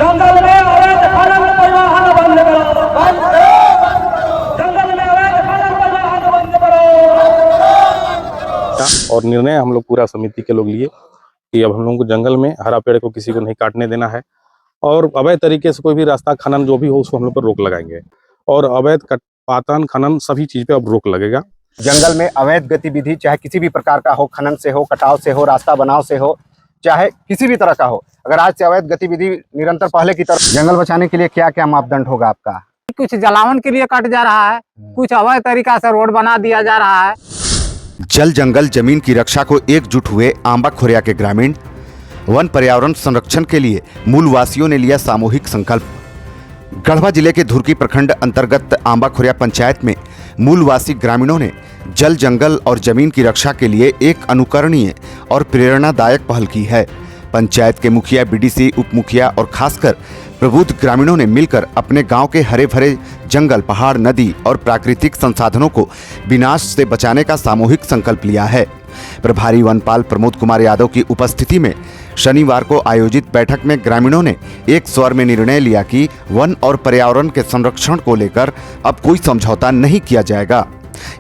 जंगल में अवैध खनन परिवहन बंद करो, जंगल में अवैध खनन परिवहन बंद करो। और निर्णय हम लोग पूरा समिति के लोग लिए कि अब हम लोगों को जंगल में हरा पेड़ को किसी को नहीं काटने देना है और अवैध तरीके से कोई भी रास्ता खनन जो भी हो उसको हम लोग पर रोक लगाएंगे और अवैध पातन खनन सभी चीज पे अब रोक लगेगा। जंगल में अवैध गतिविधि चाहे किसी भी प्रकार का हो, खनन से हो, कटाव से हो, रास्ता बनाव से हो, चाहे किसी भी तरह का हो, अगर आज से अवैध गतिविधि निरंतर पहले की तरह, जंगल बचाने के लिए क्या क्या मापदंड होगा आपका? कुछ जलावन के लिए कट जा रहा है, कुछ अवैध तरीका से रोड बना दिया जा रहा है। जल जंगल जमीन की रक्षा को एकजुट हुए आंबा खोरिया के ग्रामीण वन पर्यावरण संरक्षण के लिए मूलवासियों ने लिया सामूहिक संकल्प। गढ़वा जिले के धुरकी प्रखंड अंतर्गत आंबा खोरिया पंचायत में मूलवासी ग्रामीणों ने जल जंगल और जमीन की रक्षा के लिए एक अनुकरणीय और प्रेरणादायक पहल की है। पंचायत के मुखिया, बीडीसी, उप मुखिया और खासकर प्रबुद्ध ग्रामीणों ने मिलकर अपने गांव के हरे भरे जंगल, पहाड़, नदी और प्राकृतिक संसाधनों को विनाश से बचाने का सामूहिक संकल्प लिया है। प्रभारी वनपाल प्रमोद कुमार यादव की उपस्थिति में शनिवार को आयोजित बैठक में ग्रामीणों ने एक स्वर में निर्णय लिया कि वन और पर्यावरण के संरक्षण को लेकर अब कोई समझौता नहीं किया जाएगा।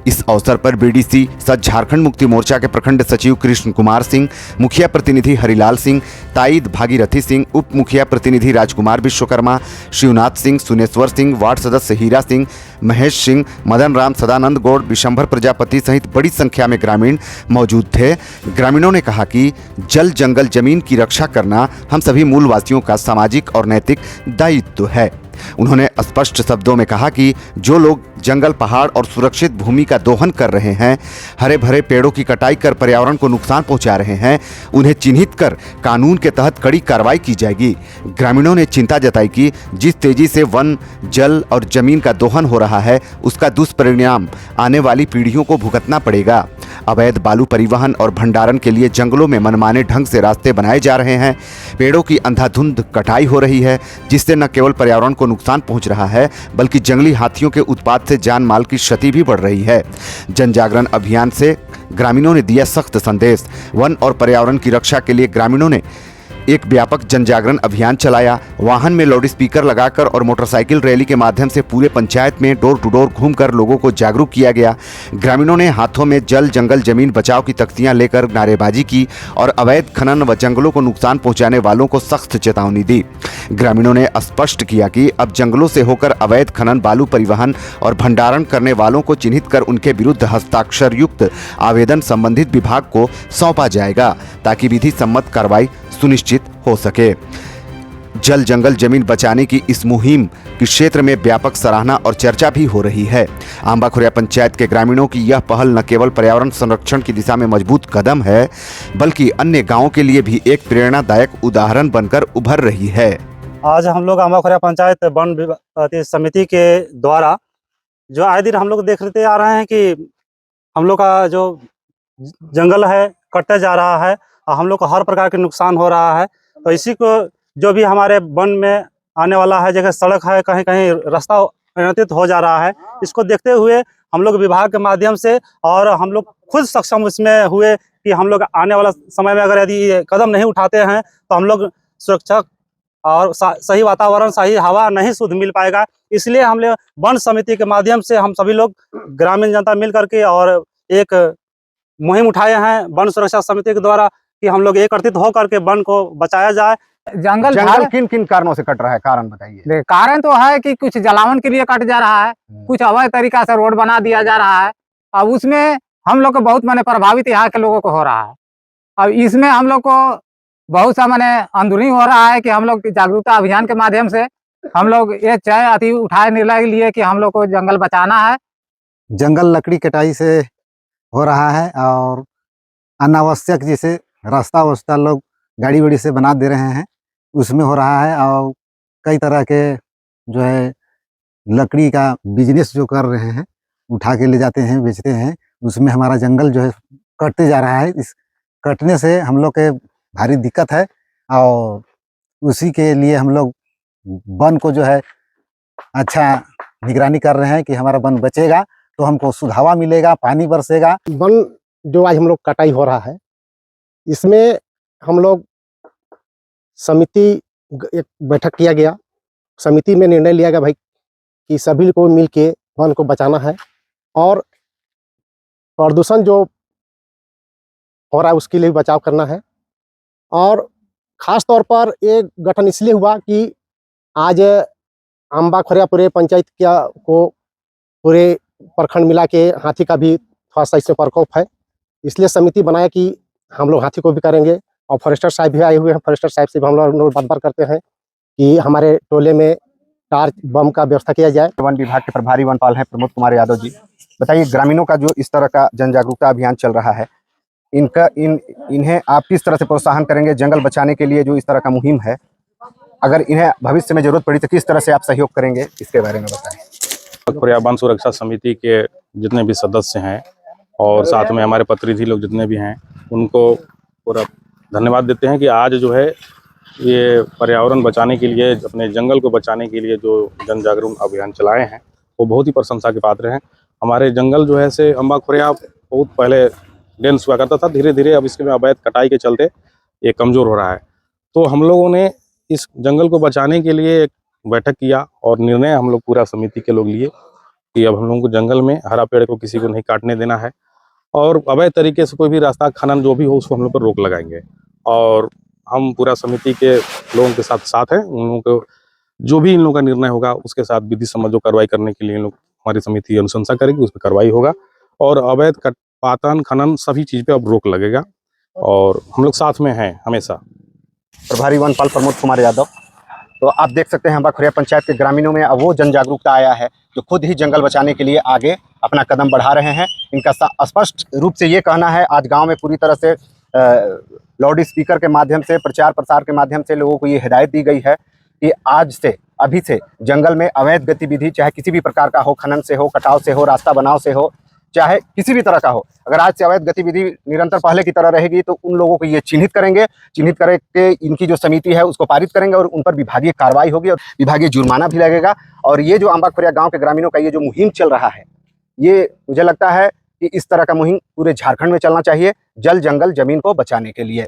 इस अवसर पर बीडीसी सच झारखंड मुक्ति मोर्चा के प्रखंड सचिव कृष्ण कुमार सिंह, मुखिया प्रतिनिधि हरिलाल सिंह, ताईद भागीरथी सिंह, उप मुखिया प्रतिनिधि राजकुमार विश्वकर्मा, शिवनाथ सिंह, सुनेश्वर सिंह, वार्ड सदस्य हीरा सिंह, महेश सिंह, मदन राम, सदानंद गौड़, विशंभर प्रजापति सहित बड़ी संख्या में ग्रामीण मौजूद थे। ग्रामीणों ने कहा कि जल जंगल जमीन की रक्षा करना हम सभी मूलवासियों का सामाजिक और नैतिक दायित्व है। उन्होंने स्पष्ट शब्दों में कहा कि जो लोग जंगल, पहाड़ और सुरक्षित भूमि का दोहन कर रहे हैं, हरे भरे पेड़ों की कटाई कर पर्यावरण को नुकसान पहुंचा रहे हैं, उन्हें चिन्हित कर कानून के तहत कड़ी कार्रवाई की जाएगी। ग्रामीणों ने चिंता जताई कि जिस तेजी से वन, जल और जमीन का दोहन हो रहा है, उसका दुष्परिणाम आने वाली पीढ़ियों को भुगतना पड़ेगा। अवैध बालू परिवहन और भंडारण के लिए जंगलों में मनमाने ढंग से रास्ते बनाए जा रहे हैं, पेड़ों की अंधाधुंध कटाई हो रही है, जिससे न केवल पर्यावरण को नुकसान पहुंच रहा है बल्कि जंगली हाथियों के उत्पात से जान माल की क्षति भी बढ़ रही है। जन जागरण अभियान से ग्रामीणों ने दिया सख्त संदेश। वन और पर्यावरण की रक्षा के लिए ग्रामीणों ने एक व्यापक जन जागरण अभियान चलाया। वाहन में लाउड स्पीकर लगाकर और मोटरसाइकिल रैली के माध्यम से पूरे पंचायत में डोर टू डोर घूमकर लोगों को जागरूक किया गया। ग्रामीणों ने हाथों में जल जंगल जमीन बचाओ की तख्तियां लेकर नारेबाजी की और अवैध खनन व जंगलों को नुकसान पहुंचाने वालों को सख्त चेतावनी दी। ग्रामीणों ने स्पष्ट किया कि अब जंगलों से होकर अवैध खनन, बालू परिवहन और भंडारण करने वालों को चिन्हित कर उनके विरुद्ध हस्ताक्षर युक्त आवेदन संबंधित विभाग को सौंपा जाएगा ताकि विधि सम्मत कार्रवाई सुनिश्चित हो सके। जल जंगल जमीन बचाने की इस मुहिम की क्षेत्र में व्यापक सराहना और चर्चा भी हो रही है। आंबा खोरिया पंचायत के ग्रामीणों की यह पहल न केवल पर्यावरण संरक्षण की दिशा में मजबूत कदम है बल्कि अन्य गांवों के लिए भी एक प्रेरणादायक उदाहरण बनकर उभर रही है। आज हम लोग आंबा खोरिया पंचायत वन समिति के द्वारा जो आए दिन हम लोग देखते आ रहे हैं कि हम लोग का जो जंगल है कटते जा रहा है और हम लोग को हर प्रकार के नुकसान हो रहा है। तो इसी को जो भी हमारे वन में आने वाला है, जगह सड़क है, कहीं कहीं रास्ता अनियंत्रित हो जा रहा है, इसको देखते हुए हम लोग विभाग के माध्यम से और हम लोग खुद सक्षम इसमें हुए कि हम लोग आने वाला समय में अगर यदि कदम नहीं उठाते हैं तो हम लोग सुरक्षा और सही वातावरण, सही हवा नहीं शुद्ध मिल पाएगा। इसलिए हम लोग वन समिति के माध्यम से हम सभी लोग ग्रामीण जनता मिल करके और एक मुहिम उठाए हैं वन सुरक्षा समिति के द्वारा कि हम लोग एकत्रित होकर के वन को बचाया जाए। जंगल किन किन कारणों से कट रहा है, कारण बताइए। कारण तो है कि कुछ जलावन के लिए कट जा रहा है, कुछ अवैध तरीका से रोड बना दिया जा रहा है। अब उसमें हम लोग को बहुत माने प्रभावित यहाँ के लोगों को हो रहा है। अब इसमें हम लोग को बहुत सा माने अंदरूनी हो रहा है कि हम लोग जागरूकता अभियान के माध्यम से हम लोग ये चाहे अति उठाए निर्णय लिए कि हम लोग को जंगल बचाना है। जंगल लकड़ी कटाई से हो रहा है और अनावश्यक जैसे रास्ता वास्ता लोग गाड़ी वाड़ी से बना दे रहे हैं, उसमें हो रहा है। और कई तरह के जो है लकड़ी का बिजनेस जो कर रहे हैं, उठा के ले जाते हैं, बेचते हैं, उसमें हमारा जंगल जो है कटते जा रहा है। इस कटने से हम लोग के भारी दिक्कत है और उसी के लिए हम लोग वन को जो है अच्छा निगरानी कर रहे हैं कि हमारा वन बचेगा तो हमको शुद्ध हवा मिलेगा, पानी बरसेगा। वन जो आज हम लोग कटाई हो रहा है, इसमें हम लोग समिति एक बैठक किया गया। समिति में निर्णय लिया गया भाई कि सभी को मिल के वन को बचाना है और प्रदूषण जो हो रहा है उसके लिए बचाव करना है। और ख़ास तौर पर ये गठन इसलिए हुआ कि आज अम्बा खोरिया पूरे पंचायत को पूरे प्रखंड मिला के हाथी का भी थोड़ा सा इसमें प्रकोप है, इसलिए समिति बनाया कि हम लोग हाथी को भी करेंगे। और फॉरेस्टर साहब भी आए हुए हैं, फॉरेस्टर साहब से भी हम लोग बात करते हैं कि हमारे टोले में टार्च बम का व्यवस्था किया जाए। वन विभाग के प्रभारी वनपाल हैं प्रमोद कुमार यादव जी, बताइए ग्रामीणों का जो इस तरह का जन जागरूकता अभियान चल रहा है, इन्हें आप किस तरह से प्रोत्साहन करेंगे जंगल बचाने के लिए? जो इस तरह का मुहिम है, अगर इन्हें भविष्य में जरूरत पड़ी तो किस तरह से आप सहयोग करेंगे, इसके बारे में बताएं। खोरिया वन सुरक्षा समिति के जितने भी सदस्य हैं और साथ में हमारे प्रतिनिधि लोग जितने भी हैं, उनको पूरा धन्यवाद देते हैं कि आज जो है ये पर्यावरण बचाने के लिए, अपने जंगल को बचाने के लिए जो जन जागरूक अभियान चलाए हैं वो बहुत ही प्रशंसा के पात्र हैं। हमारे जंगल जो है से अम्बा खोरिया बहुत पहले डेंस हुआ करता था, धीरे धीरे अब इसके में अवैध कटाई के चलते ये कमज़ोर हो रहा है। तो हम लोगों ने इस जंगल को बचाने के लिए एक बैठक किया और निर्णय हम लोग पूरा समिति के लोग लिए कि अब हम लोगों को जंगल में हरा पेड़ को किसी को नहीं काटने देना है और अवैध तरीके से कोई भी रास्ता खनन जो भी हो उसको हम लोग पर रोक लगाएंगे। और हम पूरा समिति के लोगों के साथ हैं, उन लोगों को जो भी इन लोगों का निर्णय होगा उसके साथ विधि सम्मत जो कार्रवाई करने के लिए इन लोग हमारी समिति अनुशंसा करेगी, उस पर कार्रवाई होगा और अवैध पातन खनन सभी चीज़ पे अब रोक लगेगा और हम लोग साथ में हैं हमेशा। प्रभारी वनपाल प्रमोद कुमार यादव। तो आप देख सकते हैं अम्बा खोरिया पंचायत के ग्रामीणों में अब वो जन जागरूकता आया है जो खुद ही जंगल बचाने के लिए आगे अपना कदम बढ़ा रहे हैं। इनका स्पष्ट रूप से ये कहना है, आज गांव में पूरी तरह से लाउड स्पीकर के माध्यम से, प्रचार प्रसार के माध्यम से लोगों को ये हिदायत दी गई है कि आज से, अभी से जंगल में अवैध गतिविधि चाहे किसी भी प्रकार का हो, खनन से हो, कटाव से हो, रास्ता बनाव से हो, चाहे किसी भी तरह का हो, अगर आज से अवैध गतिविधि निरंतर पहले की तरह रहेगी तो उन लोगों को ये चिन्हित करेंगे, चिन्हित करके इनकी जो समिति है उसको पारित करेंगे और उन पर विभागीय कार्रवाई होगी और विभागीय जुर्माना भी लगेगा। और ये जो अम्बा खोरिया गाँव के ग्रामीणों का ये जो मुहिम चल रहा है, ये मुझे लगता है कि इस तरह का मुहिम पूरे झारखंड में चलना चाहिए जल जंगल जमीन को बचाने के लिए।